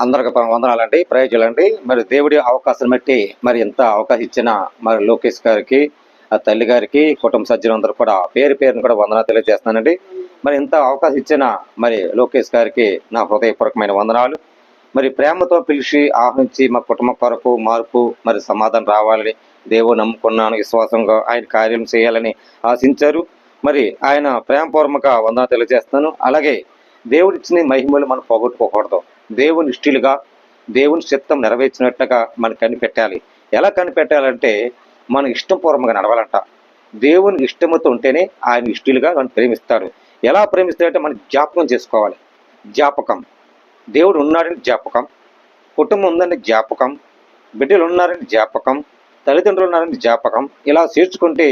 అందరికి వందనాలండి, ప్రయోజనాలండి. మరి దేవుడి అవకాశం బట్టి మరి ఎంత అవకాశం ఇచ్చిన మరి లోకేష్ గారికి, ఆ తల్లి గారికి, కుటుంబ సభ్యులందరూ కూడా పేరు పేరును కూడా వందనాలు తెలియజేస్తున్నానండి. మరి ఎంత అవకాశం ఇచ్చిన మరి లోకేష్ గారికి నా హృదయపూర్వకమైన వందనాలు. మరి ప్రేమతో పిలిచి ఆహ్వానించి మా కుటుంబం కొరకు మార్పు మరి సమాధానం రావాలని దేవుడు నమ్ముకున్నాను, విశ్వాసంగా ఆయన కార్యం చేయాలని ఆశించారు. మరి ఆయన ప్రేమపూర్వక వందనాలు తెలియజేస్తున్నాను. అలాగే దేవుడిచ్చిన మహిమలు మనం పోగొట్టుకోకూడదు. దేవుని ఇష్టిలుగా దేవుని చిత్తం నెరవేర్చినట్టుగా మనం కనిపెట్టాలి. ఎలా కనిపెట్టాలంటే మన ఇష్టపూర్వకంగా నడవాలంట. దేవుని ఇష్టముతో ఉంటేనే ఆయన ఇష్టిలుగా మనం ప్రేమిస్తాడు. ఎలా ప్రేమిస్తాడంటే మనం జ్ఞాపకం చేసుకోవాలి. జ్ఞాపకం, దేవుడు ఉన్నాడని జ్ఞాపకం, కుటుంబం ఉందని జ్ఞాపకం, బిడ్డలు ఉన్నారని జ్ఞాపకం, తల్లిదండ్రులు ఉన్నారని జ్ఞాపకం. ఇలా చేర్చుకుంటే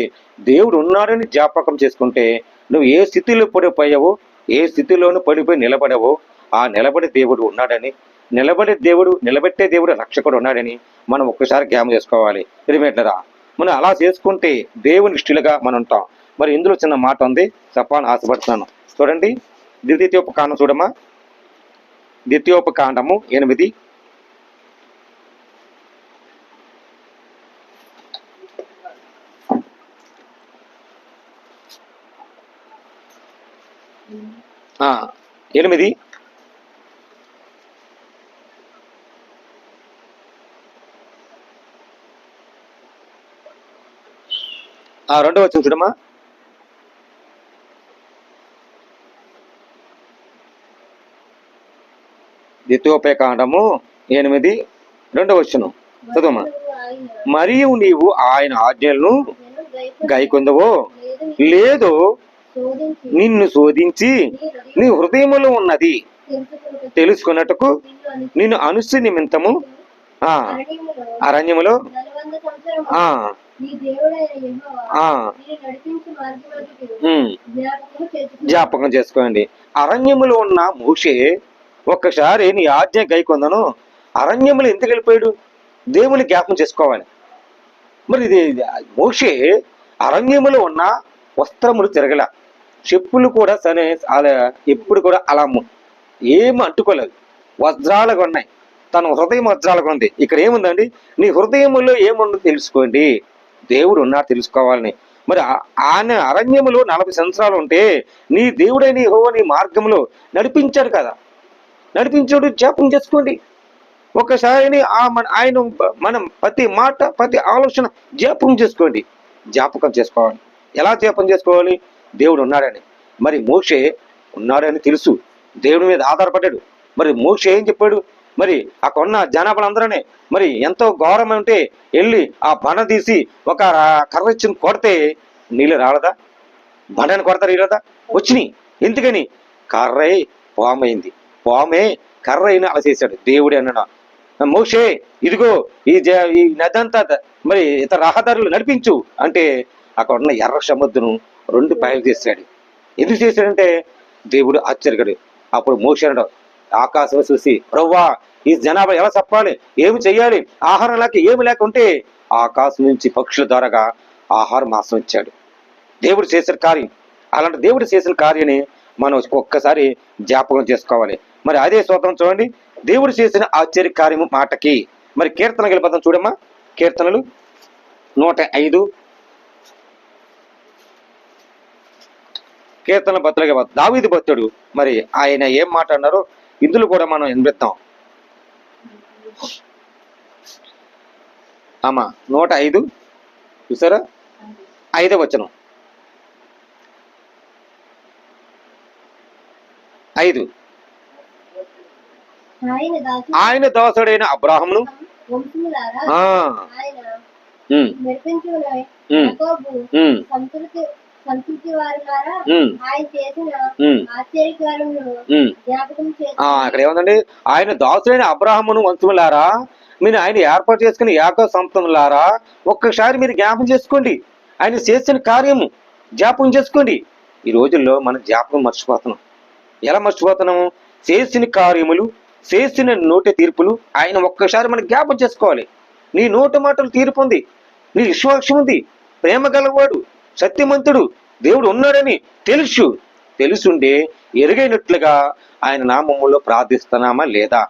దేవుడు ఉన్నాడని జ్ఞాపకం చేసుకుంటే నువ్వు ఏ స్థితిలో పడిపోయావో, ఏ స్థితిలోనూ పడిపోయి నిలబడవో ఆ నిలబడే దేవుడు ఉన్నాడని, నిలబెట్టే దేవుడు రక్షకుడు ఉన్నాడని మనం ఒక్కసారి జ్ఞాపకం చేసుకోవాలి. ప్రియమైనరా, మనం అలా చేసుకుంటే దేవుని ఇష్టలుగా మనం ఉంటాం. మరి ఇందులో చిన్న మాట ఉంది, చెప్పాలని ఆశపడుతున్నాను. చూడండి, ద్వితీయోపకాండం చూడమ్మా. ద్వితీయోపకాండము 8. ఆ 8 2వ వచనం చూడమ్మా. ద్వితీయోపకాండము 8 2వ వచనం చదువమ్మా. మరియు నీవు ఆయన ఆజ్ఞలను గైకొందవో లేదో నిన్ను శోధించి నీ హృదయములో ఉన్నది తెలుసుకున్నట్టుకు నిన్ను అనుష్ఠ నిమిత్తము అరణ్యములో జ్ఞాపకం చేసుకోండి. అరణ్యములో ఉన్న మోషే ఒక్కసారి నీ ఆజ్ఞ గైకొందను. అరణ్యములు ఎందుకు వెళ్ళిపోయాడు? దేవుని జ్ఞాపకం చేసుకోవాలి. మరి ఇది మోషే అరణ్యములో ఉన్న వస్త్రములు తిరగల, చెప్పులు కూడా సరే ఎప్పుడు కూడా అలా ఏమి అంటుకోలేదు, వజ్రాలుగా ఉన్నాయి. తన హృదయం వజ్రాలుగా ఉంది. ఇక్కడ ఏముందండి? నీ హృదయములో ఏముందో తెలుసుకోండి. దేవుడు ఉన్నాడు తెలుసుకోవాలని. మరి ఆయన అరణ్యములో 40 సంవత్సరాలు ఉంటే నీ దేవుడైన యెహోవా నీ మార్గంలో నడిపించాడు కదా, నడిపించాడు. జ్ఞాపకం చేసుకోండి. ఒక్కసారి ఆయన మనం ప్రతి మాట ప్రతి ఆలోచన జ్ఞాపకం చేసుకోండి. జ్ఞాపకం చేసుకోవాలి. ఎలా జ్ఞాపకం చేసుకోవాలి? దేవుడు ఉన్నాడని. మరి మోషే ఉన్నాడని తెలుసు, దేవుడి మీద ఆధారపడ్డాడు. మరి మోషే ఏం చెప్పాడు? మరి అక్కడ ఉన్న జనాభాలందరనే మరి ఎంతో ఘోరం అంటే వెళ్ళి ఆ బండ తీసి ఒక కర్ర ఇచ్చి కొడితే నీళ్ళు రాలదా? బండని కొడతారు రాలదా? వచ్చినాయి. ఎందుకని? కర్రే పామైంది, పామే కర్ర అయినా అలా చేశాడు. దేవుడే అన్నాడు, మోషే ఇదిగో ఈ నదంతా మరి ఇతర రహదారులు నడిపించు అంటే అక్కడ ఉన్న ఎర్ర సముద్రం 2 పాయలు చేశాడు. ఎందుకు చేశాడంటే దేవుడు ఆశ్చర్యపడు. అప్పుడు మోషే అన్నాడు, ఆకాశం చూసి, ప్రవ్వా ఈ జనాభా ఎలా చెప్పాలి, ఏమి చెయ్యాలి, ఆహారం లేక ఏమి లేకుంటే ఆకాశం నుంచి పక్షుల ద్వారాగా ఆహారం మాసం ఇచ్చాడు. దేవుడు చేసిన కార్యం. అలాంటి దేవుడు చేసిన కార్యాన్ని మనం ఒక్కసారి జ్ఞాపకం చేసుకోవాలి. మరి అదే స్తోత్రం చూడండి, దేవుడు చేసిన ఆశ్చర్య కార్యము మాటకి. మరి కీర్తన గెలిపదాం చూడమ్మా. కీర్తనలు 105. కీర్తన భక్తులుగా దావీదు భక్తుడు. మరి ఆయన ఏం మాట అన్నారో ఇందులో కూడా మనం వినిపిస్తాం. అమ్మా 105 చూసారా? 5వ వచనం. 5 ఆయన దాసుడైన అబ్రాహామును అక్కడ ఏముందండి? ఆయన దాసుడైన అబ్రాహామును వంశములారా, మీరు ఆయన ఏర్పాటు చేసుకుని యాకోబు సంతానములారా, ఒక్కసారి మీరు జ్ఞాపకం చేసుకోండి. ఆయన చేసిన కార్యము జ్ఞాపకం చేసుకోండి. ఈ రోజుల్లో మనం జ్ఞాపకం మర్చిపోతున్నాం. ఎలా మర్చిపోతున్నాము? చేసిన కార్యములు, చేసిన నోటి తీర్పులు ఆయన ఒక్కసారి మనం జ్ఞాపకం చేసుకోవాలి. నీ నోటి మాటలు తీర్పు ఉంది, నీ విశ్వాసం ఉంది, ప్రేమ గలవాడు, సత్యమంతుడు, దేవుడు ఉన్నాడని తెలుసుండే ఎరుగైనట్లుగా ఆయన నామములో ప్రార్థిస్తున్నామా లేదా?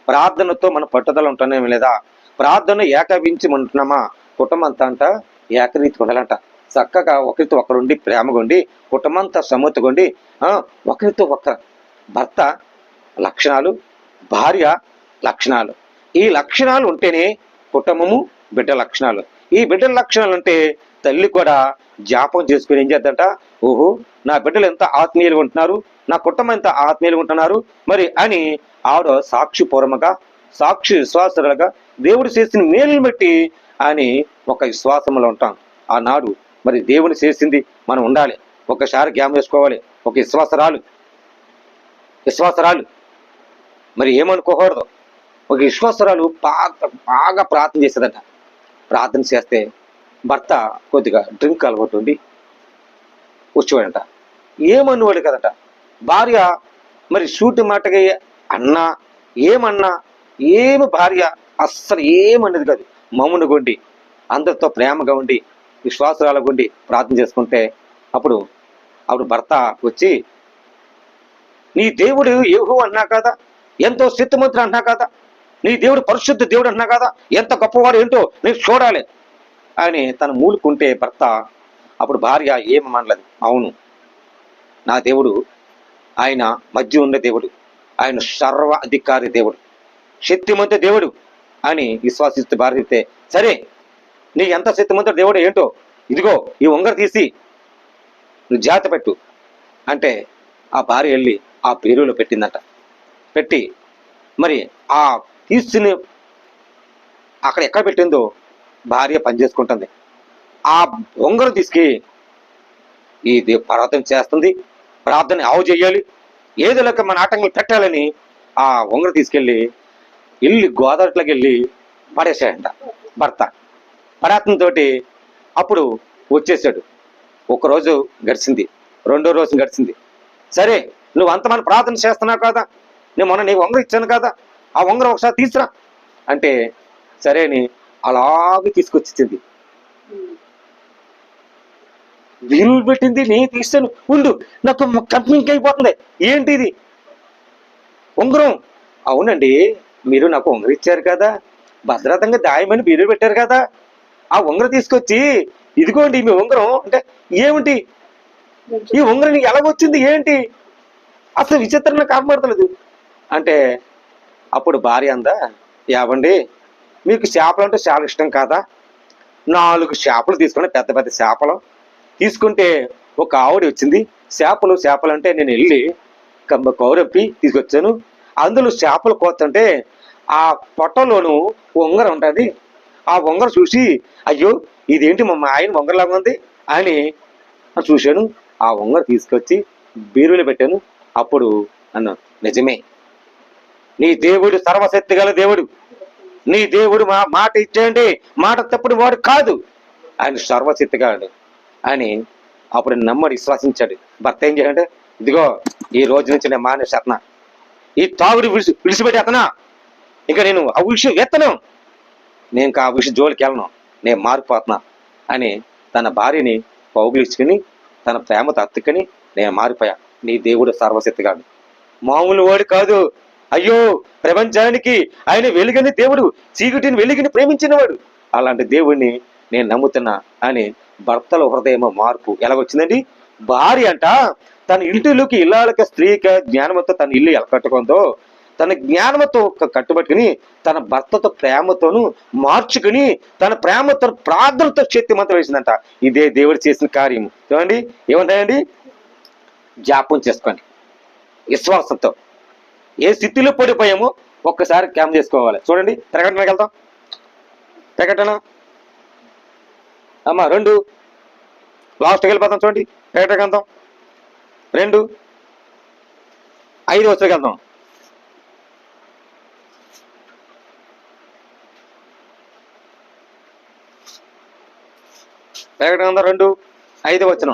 ప్రార్థనతో మన పట్టుదల ఉంటున్నాం లేదా? ప్రార్థన ఏకవించి ఉంటున్నామా? కుటుంబం అంతా ఏకరీతి ఉండాలంట. చక్కగా ఒకరితో ఒకరుండి ప్రేమగా ఉండి కుటుంబంతో సమూతగా ఉండి ఒకరితో ఒకరు భర్త లక్షణాలు, భార్య లక్షణాలు, ఈ లక్షణాలు ఉంటేనే కుటుంబము, బిడ్డ లక్షణాలు. ఈ బిడ్డల లక్షణాలు అంటే తల్లి కూడా జ్ఞాపకం చేసుకుని ఏం చేద్దంట, ఓహో నా బిడ్డలు ఎంత ఆత్మీయులు ఉంటున్నారు, నా కుటుంబం ఎంత ఆత్మీయులు ఉంటున్నారు మరి అని ఆవిడ సాక్షిపూర్వకంగా సాక్షి విశ్వాసాలుగా దేవుడు చేసిన మేలుని బట్టి అని ఒక విశ్వాసంలో ఉంటాం. ఆనాడు మరి దేవుని చేసింది మనం ఉండాలి. ఒకసారి జ్ఞాపకం చేసుకోవాలి. ఒక విశ్వాసరాలు మరి ఏమనుకోకూడదు. ఒక విశ్వాసరాలు బాగా ప్రార్థన చేసేదట. ప్రార్థన చేస్తే భర్త కొద్దిగా డ్రింక్ అలవాటు ఉండి కూర్చోడంట. ఏమన్నవాడు కదట. భార్య మరి సూటి మాటగా అన్నా ఏమన్నా ఏమి భార్య అస్సలు ఏమన్నది కాదు. మౌనంగా ఉండి అందరితో ప్రేమగా ఉండి విశ్వాసరాలుగా ఉండి ప్రార్థన చేసుకుంటే అప్పుడు భర్త వచ్చి, నీ దేవుడు యెహోవా అన్నా కదా, ఎంతో శక్తిమంతుడు అన్నా కదా, నీ దేవుడు పరిశుద్ధ దేవుడు అన్నా కదా, ఎంత గొప్పవాడు ఏంటో నీకు చూడాలి అని తను మూలుకుంటే భర్త అప్పుడు భార్య ఏమనలేదు. అవును, నా దేవుడు ఆయన మధ్య ఉన్న దేవుడు, ఆయన సర్వ అధికారి దేవుడు, శక్తిమంత దేవుడు అని విశ్వాసిస్తూ భార్య చెప్తే, సరే నీ ఎంత శక్తిమంతుడు దేవుడు ఏంటో ఇదిగో ఈ ఉంగరం తీసి నువ్వు జాగ్రత్త పెట్టు అంటే ఆ భార్య వెళ్ళి ఆ బీరులో పెట్టిందట. పెట్టి మరి ఆ తీసుకుని అక్కడ ఎక్కడ పెట్టిందో భార్య పనిచేసుకుంటుంది. ఆ ఉంగరం తీసుకు ఇది పర్వతం చేస్తుంది, ప్రార్థన ఆవు చేయాలి, ఏదో లేక మన ఆటంకలు పెట్టాలని ఆ ఉంగరం తీసుకెళ్ళి గోదావరిలోకి వెళ్ళి పడేసాడంట భర్త. పరాత్నంతో అప్పుడు వచ్చేసాడు. ఒకరోజు గడిచింది, రెండో రోజు గడిచింది. సరే నువ్వు అంతమంది ప్రార్థన చేస్తున్నావు కదా, నేను మొన్న నీకు ఉంగరం ఇచ్చాను కదా, ఆ ఉంగరం ఒకసారి తీసురా అంటే సరే అని అలాగే తీసుకొచ్చింది. వీలు పెట్టింది, నేను తీస్తాను ఉండు, నాకు కంపెనీకి అయిపోతుంది. ఏంటి ఇది ఉంగరం? అవునండి, మీరు నాకు ఉంగరం ఇచ్చారు కదా, భద్రతంగా దాయమని బీరు పెట్టారు కదా, ఆ ఉంగరం తీసుకొచ్చి ఇదిగోండి మీ ఉంగరం అంటే ఏమిటి, ఈ ఉంగరం నీకు ఎలాగొచ్చింది ఏంటి, అసలు విచిత్రంగా కాపాడతలేదు అంటే అప్పుడు భార్య అందా, ఏవండి మీకు చేపలు అంటే చాలా ఇష్టం కదా, 4 చేపలు తీసుకుని పెద్ద పెద్ద చేపలు తీసుకుంటే ఒక ఆవిడ వచ్చింది, చేపలు అంటే నేను వెళ్ళి కౌరప్పి తీసుకొచ్చాను, అందులో చేపలు కోస్తుంటే ఆ పొట్టలోను ఉంగరం ఉంటుంది, ఆ ఉంగరం చూసి అయ్యో ఇదేంటి మా ఆయన ఉంగరంలాగా ఉంది అని చూశాను, ఆ ఉంగరం తీసుకొచ్చి బీరులో పెట్టాను. అప్పుడు అన్న నిజమే, నీ దేవుడు సర్వశక్తి గల దేవుడు, నీ దేవుడు మాట ఇచ్చేయండి, మాట తప్పుడు వాడు కాదు, ఆయన సర్వశక్తి గలడు అని అప్పుడు నమ్మడు, విశ్వాసించాడు. భర్త ఏం చేయాలంటే, ఇదిగో ఈ రోజు నుంచి నేను మానేసేస్తున్నా, ఈ తాగుడు విడిచిపెట్టేస్తున్నా, ఇంకా నేను ఆ విషయం ఎత్తను, నేను ఆ విషయం జోలికి వెళ్ళను, నేను మారిపోతున్నా అని తన భార్యని పౌగులించుకుని తన ప్రేమతో అత్తుకుని నేను మారిపోయా. నీ దేవుడు సర్వశక్తిగాడు, మామూలు వాడు కాదు, అయ్యో ప్రపంచానికి ఆయన వెలుగని దేవుడు, చీకటిని వెలుగుని ప్రేమించినవాడు, అలాంటి దేవుడిని నేను నమ్ముతున్నా అని భర్తల హృదయం మార్పు ఎలాగొచ్చిందండి. భార్య అంట తన ఇంటిలోకి ఇళ్ళకి స్త్రీకి జ్ఞానంతో తన ఇల్లు ఎలా కట్టుకుందో, తన జ్ఞానంతో కట్టుబట్టుకుని తన భర్తతో ప్రేమతోను మార్చుకుని తన ప్రేమతో ప్రార్థనతో శక్తిమంతం వేసిందంట. ఇదే దేవుడు చేసిన కార్యం. చూడండి ఏమంటాయండి, జ్ఞాపకం చేసుకోండి. విశ్వాసంతో ఏ స్థితిలో పడిపోయామో ఒక్కసారి క్యామ్ చేసుకోవాలి. చూడండి ప్రకటనకి వెళ్తాం. ప్రకటన అమ్మా 2 లాస్ట్కి వెళ్ళిపోతాం. చూడండి ప్రకటనకి వెళ్తాం 2:5 వచ్చేకి వెళ్తాం. ప్రకటన 2:5 వచ్చిన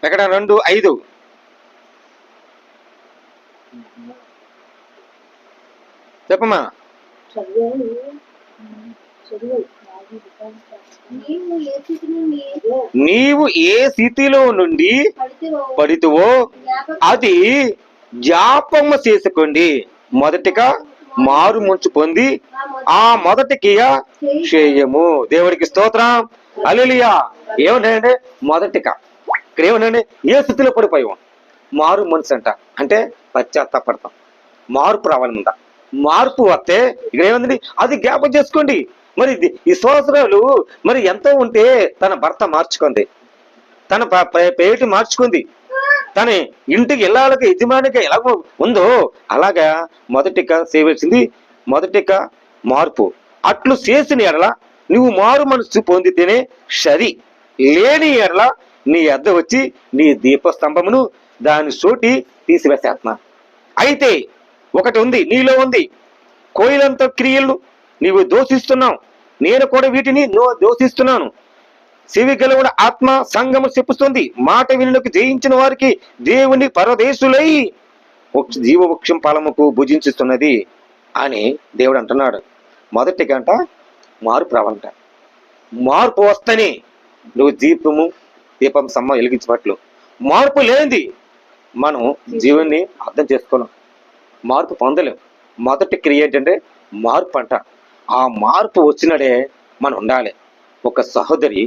ప్రకటన 2:5 చెప్పమ్మా. నీవు ఏ స్థితిలో నుండి పడితువో అది జ్ఞాపకము చేసుకోండి. మొదటిగా మారు ముంచు పొంది ఆ మొదటికి చేయము. దేవుడికి స్తోత్రం. హల్లెలూయా. ఏమంటే మొదటిగా ఇక్కడ ఏమనండి, ఏ స్థితిలో పడిపోయాం? మారు మనసు అంట, అంటే పశ్చాత్తాపడతాం, మార్పు రావాలంట. మార్పు వస్తే ఇక్కడ ఏమందండి, అది జ్ఞాపకం చేసుకోండి. మరి ఈ సోదరులు మరి ఎంతో ఉంటే తన భర్త మార్చుకుంది, తన పేటి మార్చుకుంది, తన ఇంటికి ఇళ్ళకి యజమానికి ఎలాగో ఉందో అలాగా మొదటిగా చేయవలసింది మొదటిగా మార్పు. అట్లు చేసిన ఎడల నువ్వు మారు మనసు పొందితేనే సరి, లేని ఎడల నీ వద్ద వచ్చి నీ దీపస్తంభమును దాని చోటి తీసివేసేస్తున్నా. అయితే ఒకటి ఉంది, నీలో ఉంది కోయిలంత క్రియలు నీవు దోషిస్తున్నావు, నేను కూడా వీటిని దోషిస్తున్నాను. చెవి గలవాడు ఆత్మ సంఘము చెప్పుస్తుంది, మాట వినుటకు జయించిన వారికి దేవుని పరదేశులై జీవవృక్షం ఫలముకు భుజించుతున్నది అని దేవుడు అంటున్నాడు. మొదటి గంట మార్పు రావాలంట. మార్పు వస్తేనే నువ్వు దీపం సమ్మ వెలిగించినట్లు. మార్పు లేనిది మనం జీవుని అర్థం చేసుకోలేం, మార్పు పొందలేం. మొదటి క్రియ ఏంటంటే మార్పు అంట. ఆ మార్పు వచ్చినడే మనం ఉండాలి. ఒక సహోదరి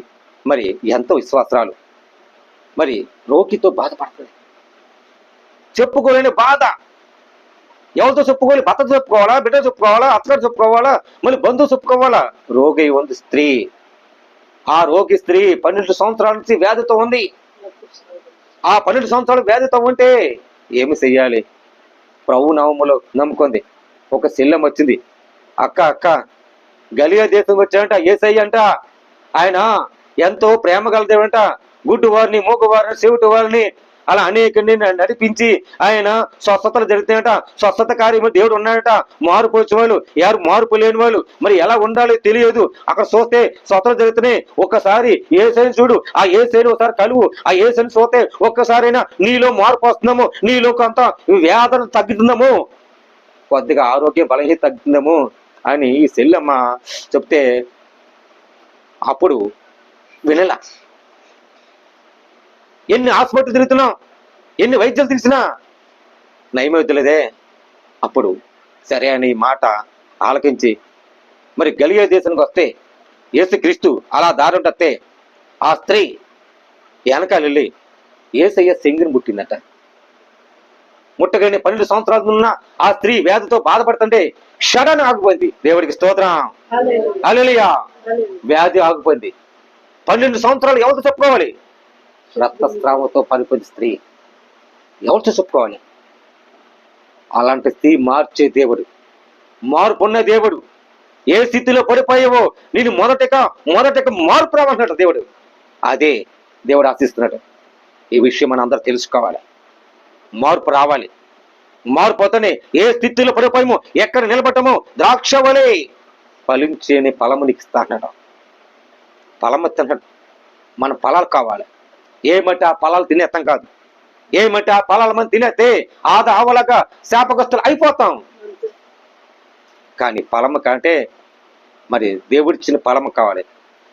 మరి ఎంతో విశ్వాసరాలు, మరి రోగితో బాధపడుతుంది, చెప్పుకోలేని బాధ. ఎవరితో చెప్పుకోవాలి? భర్తతో చెప్పుకోవాలా, బిడ్డ చెప్పుకోవాలా, అత్తగారు చెప్పుకోవాలా, మళ్ళీ బంధువు చెప్పుకోవాలా? రోగి ఉంది స్త్రీ. ఆ రోగి స్త్రీ 12 సంవత్సరాల నుంచి వ్యాధితో ఉంది. ఆ 12 సంవత్సరాలు వ్యాధితో ఉంటే ఏమి చెయ్యాలి? ప్రభు నామములో నమ్ముకుంది. ఒక శల్యం వచ్చింది, అక్క గలియా దేశం వచ్చాడంట యేసయ్య అంట. ఆయన ఎంతో ప్రేమ గల దేవుడంట. గుడ్డు వారిని, మూగ వారిని, చెవిటి వారిని అలా అనేకుని నడిపించి ఆయన స్వస్థతలు జరుగుతాయంట. స్వస్థత కార్యము దేవుడు ఉన్నాడట. మార్పు వచ్చిన వాళ్ళు, ఎవరు మార్పు లేని వాళ్ళు మరి ఎలా ఉండాలో తెలియదు. అక్కడ చూస్తే స్వస్థతలు జరుగుతున్నాయి. ఒక్కసారి యేసయ్యను చూడు, ఆ యేసయ్యను ఒకసారి కలువు, ఆ యేసయ్యను చూస్తే ఒక్కసారైనా నీలో మార్పు వస్తున్నాము, నీలో కొంత వేదన తగ్గుతున్నాము, కొద్దిగా ఆరోగ్యం బలహీన తగ్గుతుందేమో అని ఈ సెల్లమ్మ చెప్తే అప్పుడు వినలా. ఎన్ని హాస్పిటల్ తిరుగుతున్నాం, ఎన్ని వైద్యాలు తెలిసినా నయమవుతలేదే. అప్పుడు సరే అని మాట ఆలకించి మరి గలియా దేశానికి వస్తే యేసుక్రీస్తు అలా దారుంటే ఆ స్త్రీ వెనకాల వెళ్ళి యేసయ్య సింగిని ముట్టిందట. ముట్టగానే 12 సంవత్సరాలు ఉన్న ఆ స్త్రీ వ్యాధితో బాధపడుతుంటే షడన్ ఆగిపోయింది. దేవుడికి స్తోత్రం. హల్లెలూయా. వ్యాధి ఆగిపోయింది. 12 సంవత్సరాలు ఎవరితో చెప్పుకోవాలి? రక్తస్రావంతో పడిపోయింది స్త్రీ, ఎవరితో చెప్పుకోవాలి? అలాంటి స్త్రీ మార్చే దేవుడు, మార్పు ఉన్న దేవుడు. ఏ స్థితిలో పడిపోయావో నేను మొదటగా మార్పు రావాలంటాడు దేవుడు. అదే దేవుడు ఆశిస్తున్నాడు. ఈ విషయం మనం అందరూ తెలుసుకోవాలి. మార్పు రావాలి. మార్పు అవుతానే ఏ స్థితిలో పడిపోయామో, ఎక్కడ నిలబడ్డామో ద్రాక్ష వలె ఫలించేని ఫలము నీకు ఇస్తాడు. ఫలం ఎత్తన్నాడు. మన ఫలాలు కావాలి. ఏమంటే ఆ ఫలాలు తినేస్తాం కాదు. ఏమంటే ఆ ఫలాలు మనం తినేస్తే ఆవలగా శాపగ్రస్తులు అయిపోతాం. కానీ ఫలము కంటే మరి దేవుడిచ్చిన ఫలము కావాలి.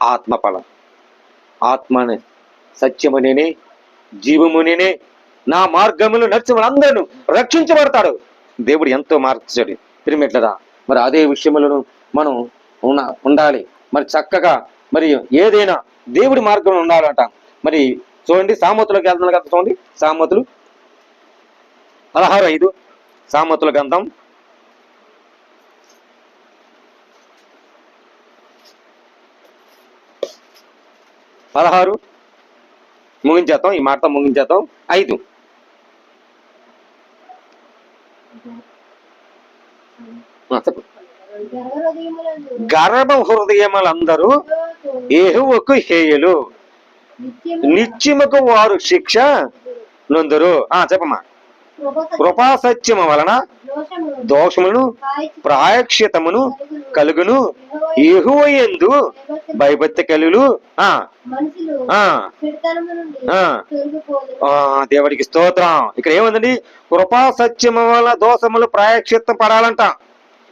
ఆత్మ ఫలం. ఆత్మని సత్యము నేనే, జీవము నేనే, నా మార్గములు నడిచిన వాళ్ళందరూ రక్షించబడతాడు. దేవుడు ఎంతో మార్చాడు. తిరిమెట్లదా మరి అదే విషయములను మనం ఉండాలి. మరి చక్కగా మరి ఏదైనా దేవుడి మార్గంలో ఉండాలంట. మరి చూడండి, సామెతలకు వెళ్తున్నాను కదా, చూడండి సామెతలు 16:5 సామెతల గ్రంథం 16 ముగించేద్దాం. ఈ మాట ముగించేద్దాం. 5 గర్భ హృదయములందరూ యెహోవాకు హేయులు, నిత్యముకు వారు శిక్ష నొందురు. చెప్పమ్మా. కృపాసత్యము వలన దోషమును ప్రాయశ్చితమును కలుగును, యెహోవా యందు భయభక్తి కలుగులు. దేవుడికి స్తోత్రం. ఇక్కడ ఏముందండి? కృపాసత్యము వల్ల దోషములు ప్రాయశ్చిత్తం పడాలంట.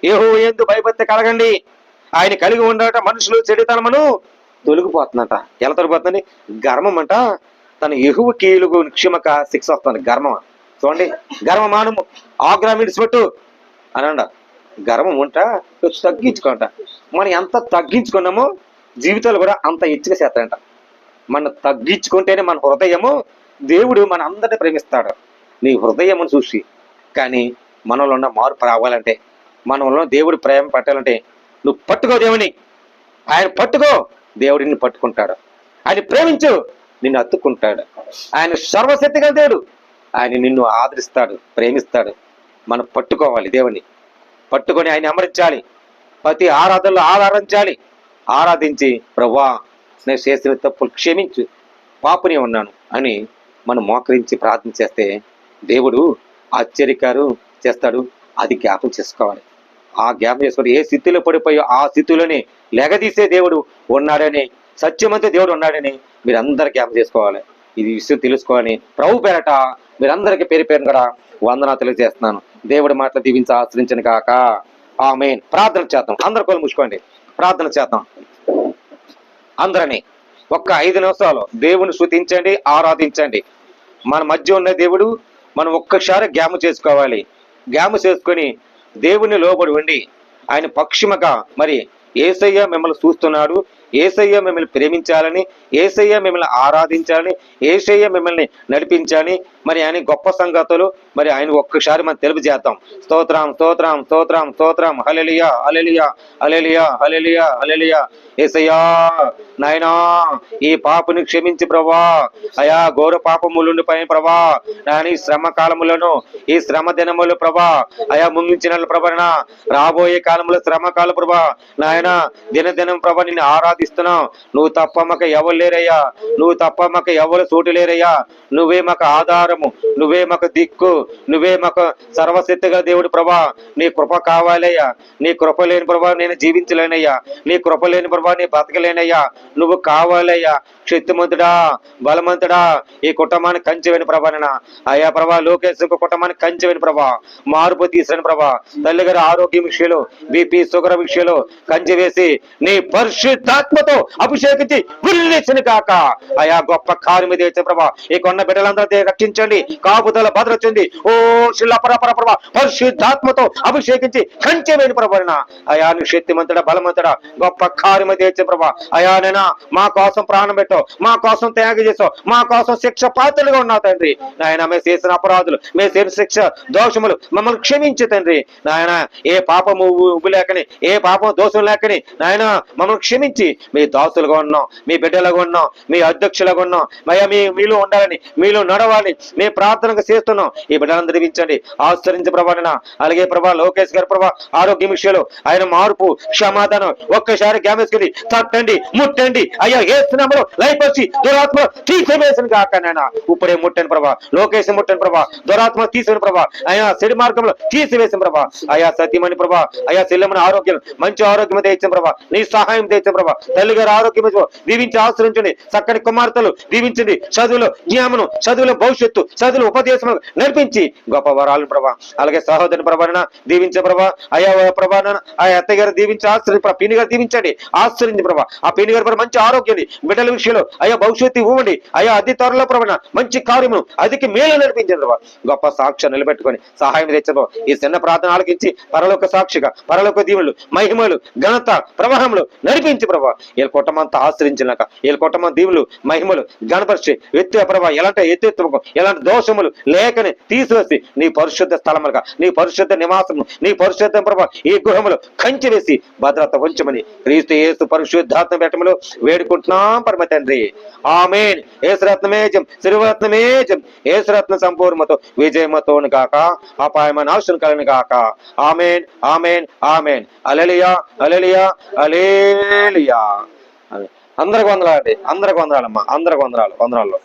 యెహోవా యందు భయభక్తి కలగండి. ఆయన కలిగి ఉండట మనుషులు చెడుతనమును తొలగిపోతుందంట. ఎలా తొలగిపోతుందండి? గర్వం అంట తన ఎగువ కీలుగు నిక్షమక శిక్ష వస్తుంది. గర్వం చూడండి, గర్వమానము ఆగ్రహం విడిచిపెట్టు అనండ. గర్వం ఉంట కొంచెం తగ్గించుకోంట. మనం ఎంత తగ్గించుకున్నామో జీవితాలు కూడా అంత హెచ్చుగా చేస్తాడంట. మనం తగ్గించుకుంటేనే మన హృదయము దేవుడు మన అందరిని ప్రేమిస్తాడు. నీ హృదయమును చూసి. కానీ మనలో ఉన్న మార్పు రావాలంటే, మనలో దేవుడు ప్రేమ పట్టాలంటే నువ్వు పట్టుకో దేవుని. ఆయన పట్టుకో, దేవుడు నిన్ను పట్టుకుంటాడు. ఆయన ప్రేమించు, నిన్ను హత్తుకుంటాడు. ఆయన సర్వశక్తిగా దేవుడు, ఆయన నిన్ను ఆదరిస్తాడు, ప్రేమిస్తాడు. మనం పట్టుకోవాలి దేవుని. పట్టుకొని ఆయన అమరించాలి. ప్రతి ఆరాధనలో ఆరాధించాలి. ఆరాధించి ప్రభువా నేను చేసిన తప్పులు క్షమించు, పాపునే ఉన్నాను అని మనం మోకరించి ప్రార్థన చేస్తే దేవుడు ఆశ్చర్యకారు చేస్తాడు. అది జ్ఞాపం చేసుకోవాలి. ఆ జ్ఞాపం చేసుకుంటే ఏ స్థితిలో పడిపోయో ఆ స్థితిలోనే లెగదీసే దేవుడు ఉన్నాడని, సత్యమంతే దేవుడు ఉన్నాడని మీరందరూ జ్ఞాపం చేసుకోవాలి. ఇది విషయం తెలుసుకోవాలని ప్రభు పేరట మీరందరికీ పేరు పేరును కూడా వందనాలు తెలియజేస్తున్నాను. దేవుడి మాటలు దీవించి ఆశ్రయించను కాక ఆమేన్. ప్రార్థన చేద్దాం. అందరు కొలు మూసుకోండి, ప్రార్థన చేద్దాం. అందరినీ ఒక్క 5 నిమిషాలు దేవుని స్తుతించండి, ఆరాధించండి. మన మధ్య ఉన్న దేవుడు మనం ఒక్కసారి జ్ఞాపం చేసుకోవాలి. జ్ఞాపం చేసుకొని దేవుని లోబడి ఉండి ఆయన పక్షముగా మరి యేసయ్య మిమ్మల్ని చూస్తున్నాడు, యేసయ్య మిమ్మల్ని ప్రేమించాలని, యేసయ్య మిమ్మల్ని ఆరాధించాలని, యేసయ్య మిమ్మల్ని నడిపించాలని మరి ఆయన గొప్ప సంగతులు మరి ఆయన ఒక్కసారి మనం తెలుపు చేద్దాం. స్తోత్రం స్తోత్రం స్తోత్రం స్తోత్రం. హల్లెలూయా హల్లెలూయా హల్లెలూయా హల్లెలూయా హల్లెలూయా. యేసయ్యా నాయనా ఈ పాపని క్షమించి ప్రభా, అయా ఘోర పాపములుండి పైన ప్రభా, నాయన ఈ శ్రమ కాలములను, ఈ శ్రమ దినములు ప్రభా, అయా ముంగించిన ప్రభన రాబోయే కాలంలో శ్రమ కాల ప్రభా, నాయన దినదినం ప్రభా నిన్ను ఆరాధిస్తున్నాం. నువ్వు తప్ప మాకు ఎవరు లేరయ్యా, నువ్వు తప్ప మాకు ఎవరు చోటు లేరయ్యా. నువ్వే మాకు ఆధారము, నువ్వే మాకు దిక్కు, నువ్వే మాకు సర్వశక్తిగా దేవుడు ప్రభా. నీ కృప కావాలయ్యా. నీ కృప లేని ప్రభా నేను జీవించలేనయ్యా. నీ కృప లేని ప్రభా నీ బతకలేనయ్యా. నువ్వు కావాలయ్యా. శక్తిమంతుడా, బలవంతుడా, ఈ కుటుంబాన్ని కంచెవేని ప్రభాన అయ్యా ప్రభా. లోకేశ్ కుటుంబాన్ని కంచెవేని ప్రభా, మార్పు తీసిన ప్రభా. తల్లి గారి ఆరోగ్యం విషయంలో, బీపీ షుగర్ విషయంలో కంచె వేసి నీ పరిశుద్ధాత్మతో అభిషేకించి గురిలేసిన కాక అయా గొప్ప కార్యం చేసిన ప్రభా. ఈ కొన్న బిడ్డలందరూ రక్షించండి, కాపుదల భద్రచండి. ఓ శిల్లపరపర ప్రభా పరిశుద్ధాత్మతో అభిషేకించి కంచెవేని ప్రభాన అయా నీ శక్తిమంతుడా, బలవంతుడా, గొప్ప కార్యం చేసిన ప్రభా. అయా నేనా మా కోసం ప్రాణం పెట్టావు, మా కోసం త్యాగం చేసావు, మా కోసం శిక్ష పాత్రలుగా ఉన్నావు తండ్రి. నాయన మేము చేసిన అపరాధులు, మేము చేసిన శిక్ష దోషములు మమ్మల్ని క్షమించు తండ్రి. నాయన ఏ పాపము ఉబ్బు లేకని, ఏ పాపం దోషం లేకని నాయన మమ్మల్ని క్షమించి మీ దాసులుగా ఉన్నాం, మీ బిడ్డలుగా ఉన్నాం, మీ అధ్యక్షులుగా ఉన్నాం. మయ్యా మీలో ఉండాలని, మీలో నడవాలి మేము ప్రార్థనగా చేస్తున్నాం. ఈ బిడ్డలను దీవించండి, ఆశ్చర్యించే ప్రభాన. అలాగే ప్రభా లోకేష్ గారి ప్రభా ఆరోగ్య విషయంలో ఆయన మార్పు సమాధానం ఒక్కసారి గ్యామేసుకుని తట్టండి, ముట్టండి అయ్యా. ఏ స్థానంలో లైఫ్ వచ్చి దురాత్మ తీసివేసిన కాక నాయన ఇప్పుడే ముట్టని ప్రభా. లోకేష్ ముట్టని ప్రభా, దురాత్మ తీసిన ప్రభా, అయ్యా చెడు మార్గంలో తీసివేసిన ప్రభా. అయ్యా సత్యమని ప్రభా, అయ్యా చెల్లెమని ఆరోగ్యం మంచి ఆరోగ్యం తెచ్చిన ప్రభా, నీ సహాయం తెచ్చిన ప్రభా. తల్లి గారి ఆరోగ్యం దీవించి ఆశ్రయించండి. చక్కని కుమార్తెలు దీవించండి. చదువులో జ్ఞానము, చదువులో భవిష్యత్తు, చదువులు ఉపదేశం నడిపించి గొప్ప వరాలను ప్రభా. అలాగే సహోదరుని ప్రభాన దీవించే ప్రభా. అయ్యా ప్రభాన ఆ అత్తయ్య గారు దీవించి ఆశ్రయించి ప్రభా. పిన్ని గారు దీవించండి, ఆశ్రయించి ప్రభా. ఆ పిన్ని గారి ప్రభా మంచి ఆరోగ్యాన్ని, బిడ్డల విషయంలో అయ్యా భవిష్యత్తు ఇవ్వండి. అయ్యా అతి త్వరలో ప్రభాన మంచి కార్యమును అదికి మేలు నడిపించండి ప్రభా. గొప్ప సాక్ష్యం నిలబెట్టుకొని సహాయం తెచ్చబో. ఈ చిన్న ప్రార్థన ఆలకించి పరలోక సాక్షిగా, పరలోక దీవులు, మహిమలు, ఘనత, ప్రవాహములు నడిపించి ప్రభా. వీళ్ళ కుటుంబంతా ఆశ్రయించినాక వీళ్ళ కుటుంబం దీవులు, మహిమలు, గణపరిచి ఎత్తు ప్రభా. ఎలాంటి ఎత్తెత్తుముఖం, ఎలాంటి దోషములు లేకని తీసివేసి నీ పరిశుద్ధ స్థలములుగా, నీ పరిశుద్ధ నివాసము, నీ పరిశుద్ధ ప్రభా ఈ గృహములు కంచి వేసి భద్రత ఉంచమని క్రీస్తు యేసు పరిశుద్ధాత్మ పెట్టములు వేడుకుంటున్నాం పరమ తండ్రి. ఆమేన్. యేసురత్నమేజం, శ్రీరత్నమేజం, యేసురత్న సంపూర్ణతో విజయమతోను కాక అపాయమ నాశనం కలను కాక. ఆమేన్ ఆమేన్ ఆమేన్. హల్లెలూయా హల్లెలూయా హల్లెలూయా. అందరికి వందనాలండి, అందరికి వందనాలమ్మా, అందరికి వందనాలు.